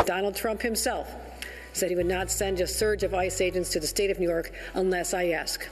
Donald Trump himself said he would not send a surge of ICE agents to the state of New York unless I ask.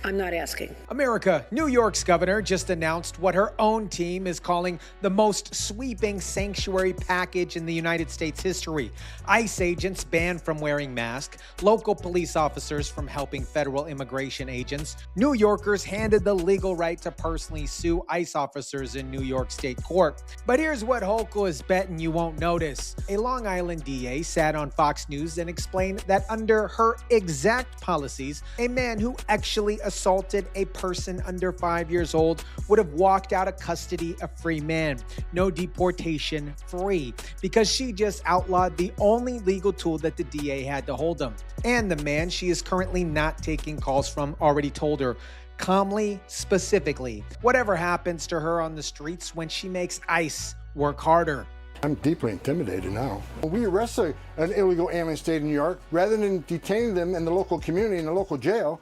I'm not asking. America, New York's governor just announced what her own team is calling the most sweeping sanctuary package in the United States history. ICE agents banned from wearing masks, local police officers from helping federal immigration agents. New Yorkers handed the legal right to personally sue ICE officers in New York State Court. But here's what Hochul is betting you won't notice. A Long Island DA sat on Fox News and explained that under her exact policies, a man who actually assaulted a person under 5 years old would have walked out of custody a free man. No deportation, free, because she just outlawed the only legal tool that the DA had to hold him. And the man she is currently not taking calls from already told her, calmly, specifically, whatever happens to her on the streets when she makes ICE work harder. I'm deeply intimidated now. We arrest an illegal alien in the state of New York rather than detaining them in the local community, in the local jail.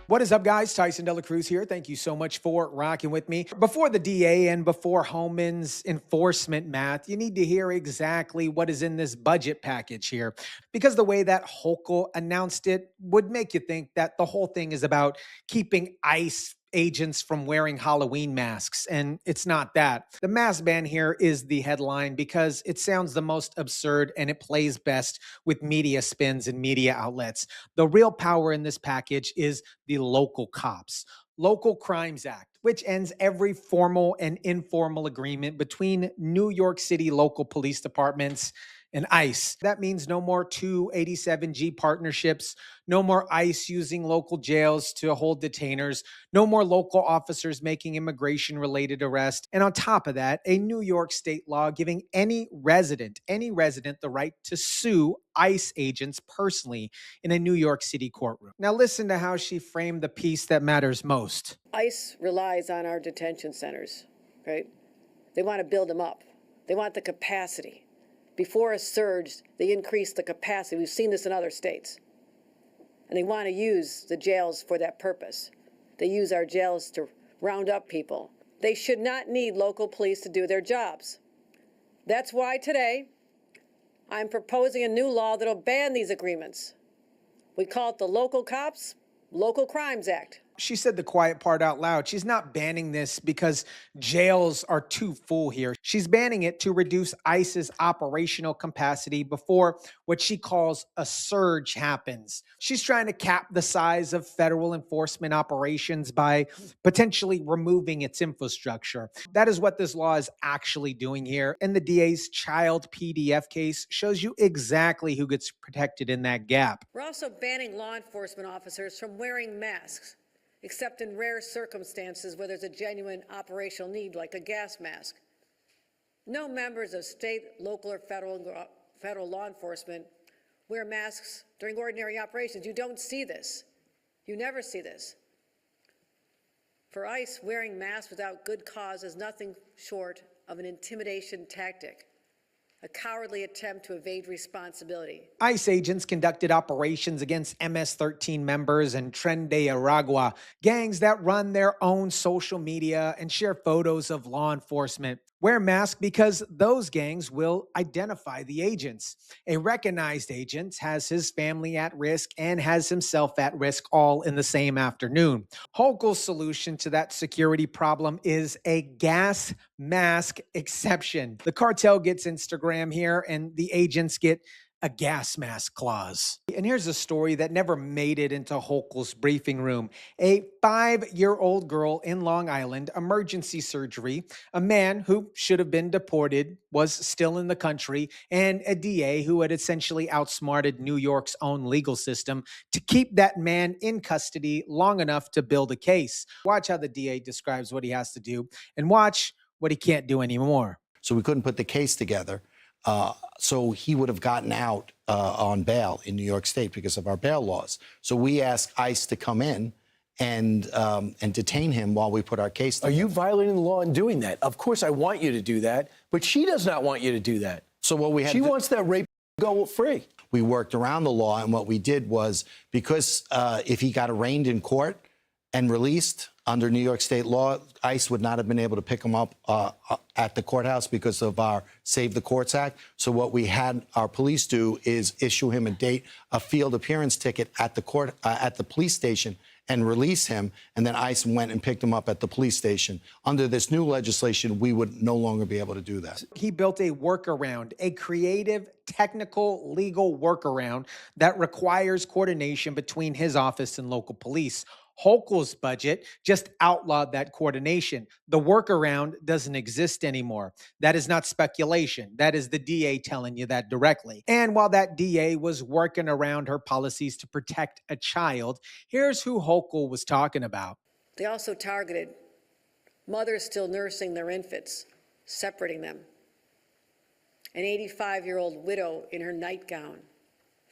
What is up, guys? Tyson DeLaCruz here. Thank you so much for rocking with me. Before the DA and before Homan's enforcement math, you need to hear exactly what is in this budget package here, because the way that Hochul announced it would make you think that the whole thing is about keeping ICE agents from wearing Halloween masks, and it's not that. The mask ban here is the headline because it sounds the most absurd and it plays best with media spins and media outlets. The real power in this package is the local cops. Local Crimes Act, which ends every formal and informal agreement between New York City local police departments and ICE. That means no more 287G partnerships, no more ICE using local jails to hold detainers, no more local officers making immigration-related arrests, and on top of that, a New York state law giving any resident the right to sue ICE agents personally in a New York City courtroom. Now listen to how she framed the piece that matters most. ICE relies on our detention centers, right? They want to build them up. They want the capacity. Before a surge, they increase the capacity. We've seen this in other states. And they want to use the jails for that purpose. They use our jails to round up people. They should not need local police to do their jobs. That's why today I'm proposing a new law that'll ban these agreements. We call it the Local Cops, Local Crimes Act. She said the quiet part out loud. She's not banning this because jails are too full here. She's banning it to reduce ICE's operational capacity before what she calls a surge happens. She's trying to cap the size of federal enforcement operations by potentially removing its infrastructure. That is what this law is actually doing here. And the DA's child PDF case shows you exactly who gets protected in that gap. We're also banning law enforcement officers from wearing masks, except in rare circumstances where there's a genuine operational need, like a gas mask. No members of state, local, or federal law enforcement wear masks during ordinary operations. You don't see this. You never see this. For ICE, wearing masks without good cause is nothing short of an intimidation tactic, a cowardly attempt to evade responsibility. ICE agents conducted operations against MS-13 members and Tren de Aragua, gangs that run their own social media and share photos of law enforcement. Wear masks because those gangs will identify the agents. A recognized agent has his family at risk and has himself at risk all in the same afternoon. Hochul's solution to that security problem is a gas mask exception. The cartel gets Instagram here and the agents get a gas mask clause. And here's a story that never made it into Hochul's briefing room. A 5-year-old girl in Long Island, emergency surgery, a man who should have been deported was still in the country, and a DA who had essentially outsmarted New York's own legal system to keep that man in custody long enough to build a case. Watch how the DA describes what he has to do, and watch what he can't do anymore. So we couldn't put the case together. So he would have gotten out on bail in New York State because of our bail laws. So we asked ICE to come in and detain him while we put our case together. Are you violating the law in doing that? Of course I want you to do that, but she does not want you to do that. So what we had She wants that rape to go free. We worked around the law, and what we did was, because if he got arraigned in court and released, under New York state law, ICE would not have been able to pick him up at the courthouse because of our Save the Courts Act. So what we had our police do is issue him a field appearance ticket at the police station and release him, and then ICE went and picked him up at the police station. Under this new legislation, we would no longer be able to do that. He built a workaround, a creative, technical, legal workaround that requires coordination between his office and local police. Hochul's budget just outlawed that coordination. The workaround doesn't exist anymore. That is not speculation. That is the DA telling you that directly. And while that DA was working around her policies to protect a child, here's who Hochul was talking about. They also targeted mothers still nursing their infants, separating them. An 85-year-old widow in her nightgown.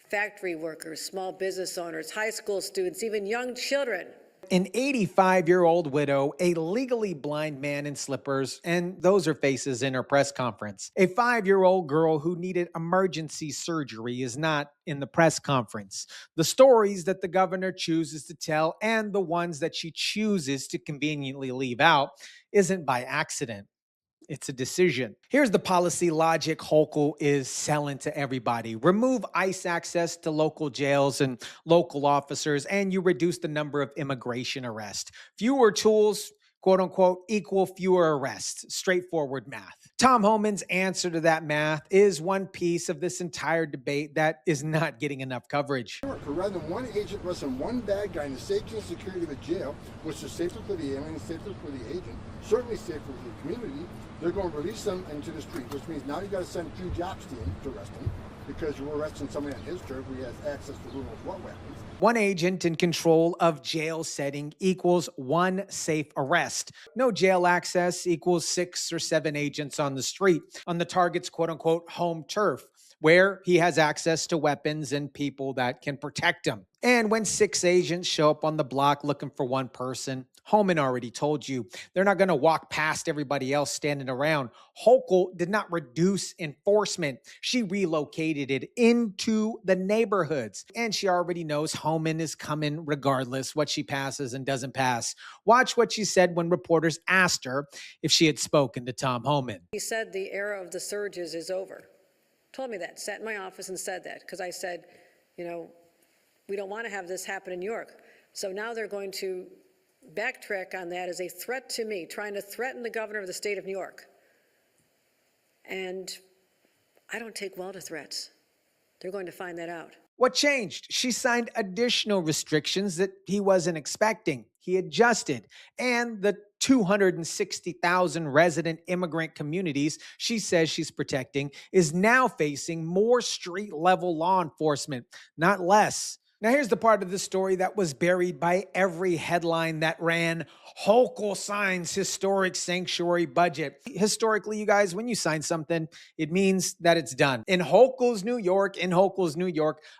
Factory workers, small business owners, high school students, even young children. An 85-year-old widow, a legally blind man in slippers, and those are faces in her press conference. A 5-year-old girl who needed emergency surgery is not in the press conference. The stories that the governor chooses to tell and the ones that she chooses to conveniently leave out isn't by accident. It's a decision. Here's the policy logic Hochul is selling to everybody. Remove ICE access to local jails and local officers, and you reduce the number of immigration arrests. Fewer tools, quote unquote, equal fewer arrests. Straightforward math. Tom Homan's answer to that math is one piece of this entire debate that is not getting enough coverage. Rather than one agent arresting one bad guy in the safety and security of a jail, which is safer for the alien, safer for the agent, certainly safer for the community, they're going to release them into the street, which means now you got to send 2 Japs to him to arrest him because you're arresting somebody on his turf where he has access to who knows what weapons. One agent in control of jail setting equals 1 safe arrest. No jail access equals 6 or 7 agents on the street, on the target's quote unquote home turf, where he has access to weapons and people that can protect him. And when 6 agents show up on the block looking for one person, Homan already told you, they're not going to walk past everybody else standing around. Hochul did not reduce enforcement. She relocated it into the neighborhoods. And she already knows Homan is coming regardless what she passes and doesn't pass. Watch what she said when reporters asked her if she had spoken to Tom Homan. He said the era of the surges is over. Told me that, sat in my office and said that, because I said, you know, we don't want to have this happen in New York. So now they're going to backtrack on that as a threat to me, trying to threaten the governor of the state of New York. And I don't take well to threats. They're going to find that out. What changed? She signed additional restrictions that he wasn't expecting. He adjusted. And the 260,000 resident immigrant communities she says she's protecting is now facing more street-level law enforcement, not less. Now, here's the part of the story that was buried by every headline that ran, Hochul signs historic sanctuary budget. Historically, you guys, when you sign something, it means that it's done. In Hochul's New York,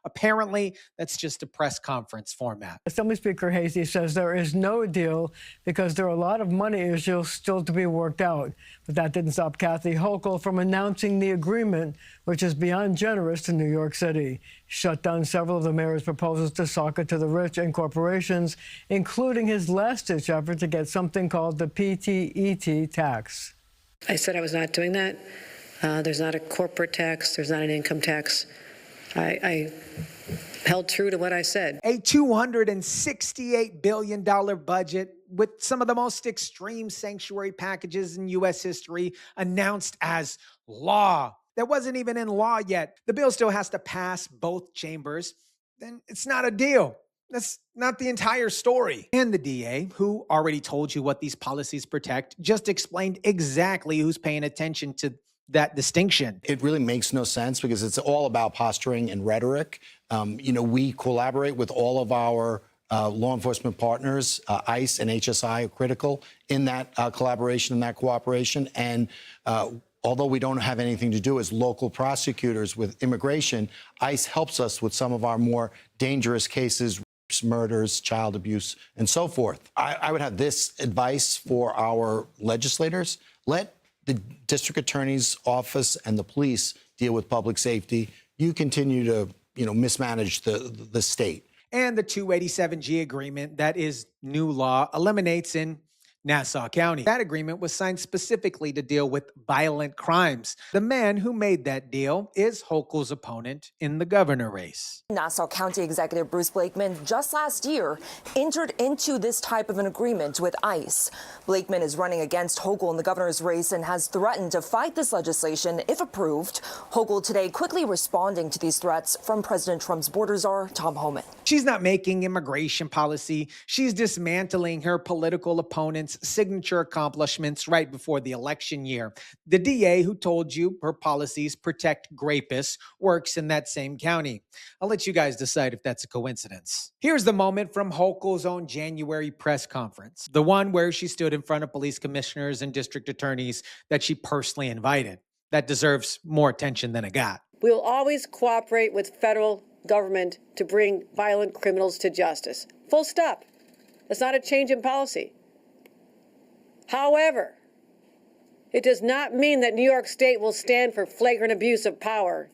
apparently that's just a press conference format. Assembly Speaker Hasty says there is no deal because there are a lot of money issues still to be worked out. But that didn't stop Kathy Hochul from announcing the agreement, which is beyond generous to New York City. Shut down several of the mayor's proposals to sock it to the rich and corporations, including his last-ditch effort to get something called the PTET tax. I said I was not doing that. There's not a corporate tax. There's not an income tax. I held true to what I said. A $268 billion budget with some of the most extreme sanctuary packages in U.S. history announced as law. That wasn't even in law yet. The bill still has to pass both chambers. Then it's not a deal. That's not the entire story. And the DA, who already told you what these policies protect, just explained exactly who's paying attention to that distinction. It really makes no sense because it's all about posturing and rhetoric. We collaborate with all of our law enforcement partners. ICE and HSI are critical in that collaboration and that cooperation. And although we don't have anything to do as local prosecutors with immigration, ICE helps us with some of our more dangerous cases, murders, child abuse, and so forth. I would have this advice for our legislators. Let the district attorney's office and the police deal with public safety. You continue to, mismanage the state. And the 287G agreement, that is new law, eliminates in Nassau County. That agreement was signed specifically to deal with violent crimes. The man who made that deal is Hochul's opponent in the governor race. Nassau County Executive Bruce Blakeman just last year entered into this type of an agreement with ICE. Blakeman is running against Hochul in the governor's race and has threatened to fight this legislation if approved. Hochul today quickly responding to these threats from President Trump's border czar, Tom Homan. She's not making immigration policy. She's dismantling her political opponent's signature accomplishments right before the election year. The DA who told you her policies protect grapists works in that same county. I'll let you guys decide if that's a coincidence. Here's the moment from Hochul's own January press conference, the one where she stood in front of police commissioners and district attorneys that she personally invited. That deserves more attention than it got. We will always cooperate with federal government to bring violent criminals to justice. Full stop. That's not a change in policy. However, it does not mean that New York State will stand for flagrant abuse of power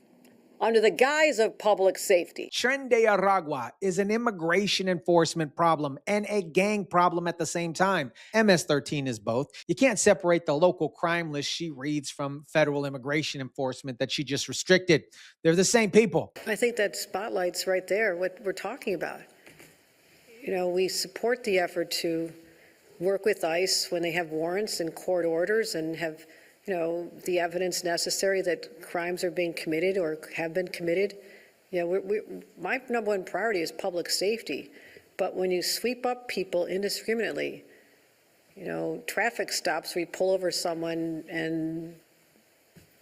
under the guise of public safety. Tren de Aragua is an immigration enforcement problem and a gang problem at the same time. MS-13 is both. You can't separate the local crime list she reads from federal immigration enforcement that she just restricted. They're the same people. I think that spotlight's right there, what we're talking about. You know, we support the effort to work with ICE when they have warrants and court orders and have, you know, the evidence necessary that crimes are being committed or have been committed. You know, my number one priority is public safety. But when you sweep up people indiscriminately, you know, traffic stops where you pull over someone and,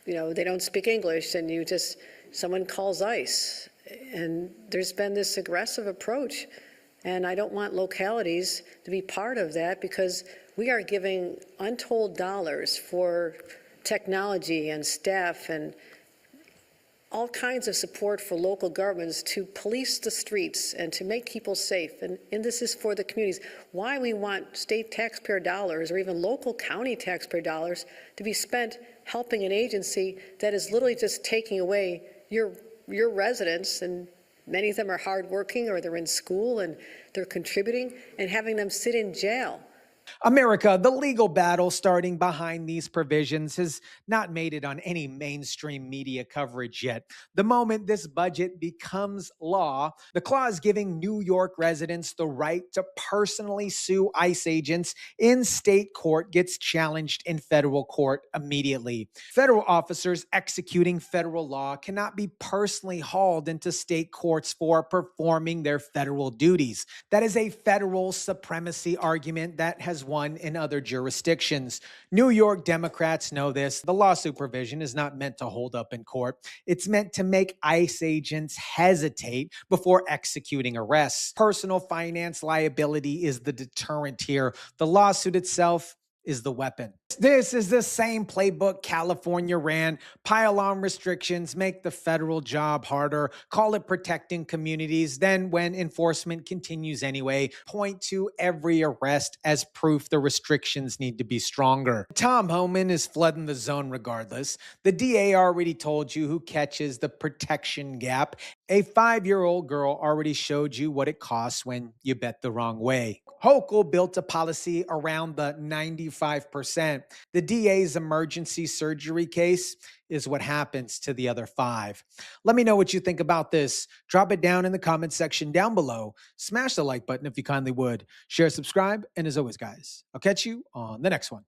you know, they don't speak English and someone calls ICE. And there's been this aggressive approach. And I don't want localities to be part of that because we are giving untold dollars for technology and staff and all kinds of support for local governments to police the streets and to make people safe. And this is for the communities. Why we want state taxpayer dollars or even local county taxpayer dollars to be spent helping an agency that is literally just taking away your residents, and many of them are hardworking or they're in school and they're contributing, and having them sit in jail. America, the legal battle starting behind these provisions has not made it on any mainstream media coverage yet. The moment this budget becomes law, the clause giving New York residents the right to personally sue ICE agents in state court gets challenged in federal court immediately. Federal officers executing federal law cannot be personally hauled into state courts for performing their federal duties. That is a federal supremacy argument that has won in other jurisdictions. New York Democrats know this. The lawsuit provision is not meant to hold up in court. It's meant to make ICE agents hesitate before executing arrests. Personal finance liability is the deterrent here. The lawsuit itself is the weapon. This is the same playbook California ran. Pile on restrictions, make the federal job harder, call it protecting communities. Then when enforcement continues anyway, point to every arrest as proof the restrictions need to be stronger. Tom Homan is flooding the zone regardless. The DA already told you who catches the protection gap. A 5-year-old girl already showed you what it costs when you bet the wrong way. Hochul built a policy around the 95%. The DA's emergency surgery case is what happens to the other 5. Let me know what you think about this. Drop it down in the comment section down below. Smash the like button if you kindly would. Share, subscribe, and as always, guys, I'll catch you on the next one.